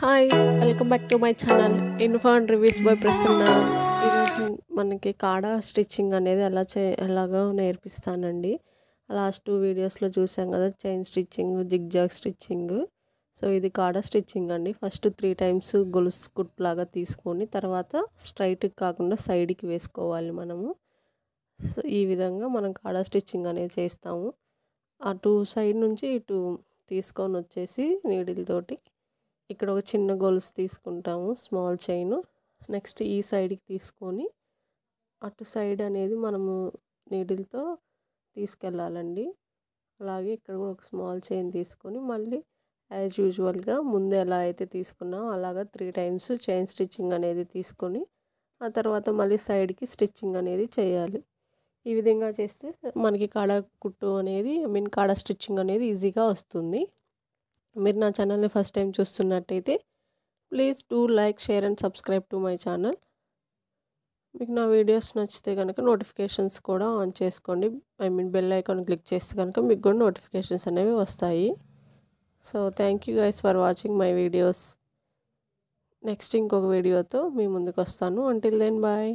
Hi welcome back to my channel info and reviews by Prasanna. ఈరోజు మనకి కాడా stitching అనేది ఎలాగో నేర్పిస్తానండి. లాస్ట్ 2 వీడియోస్లో చూసాం కదా, chain stitching, zigzag stitching. So ఇది కాడా స్టిచ్చింగ్ అండి. ఫస్ట్ 3 టైమ్స్ గొలుసు కుట్లాగా తీసుకొని తర్వాత స్ట్రైట్కి కాకుండా సైడ్కి వేసుకోవాలి మనము. సో ఈ విధంగా మనం కాడా స్టిచ్చింగ్ అనేది చేస్తాము. అటు సైడ్ నుంచి ఇటు తీసుకొని వచ్చేసి నీడిల్ తోటి ఇక్కడ ఒక చిన్న గొలుసు తీసుకుంటాము, స్మాల్ చైన్. నెక్స్ట్ ఈ సైడ్కి తీసుకొని అటు సైడ్ అనేది మనము నీడిల్తో తీసుకెళ్ళాలండి. అలాగే ఇక్కడ కూడా ఒక స్మాల్ చైన్ తీసుకొని మళ్ళీ యాజ్ యూజువల్గా ముందు ఎలా అయితే తీసుకున్నామో అలాగా 3 టైమ్స్ చైన్ స్టిచ్చింగ్ అనేది తీసుకొని ఆ తర్వాత మళ్ళీ సైడ్కి స్టిచ్చింగ్ అనేది చేయాలి. ఈ విధంగా చేస్తే మనకి కాడా కుట్టు అనేది కాడా స్టిచ్చింగ్ అనేది ఈజీగా వస్తుంది. మీరు నా ఛానల్ని ఫస్ట్ టైం చూస్తున్నట్టయితే please do like, share and subscribe to my channel. మీకు నా వీడియోస్ నచ్చితే కనుక నోటిఫికేషన్స్ కూడా ఆన్ చేసుకోండి. బెల్ ఐకాన్ క్లిక్ చేస్తే కనుక మీకు కూడా నోటిఫికేషన్స్ అనేవి వస్తాయి. So thank you guys for watching my videos. Next ఇంకొక వీడియోతో మీ ముందుకు వస్తాను. Until then bye.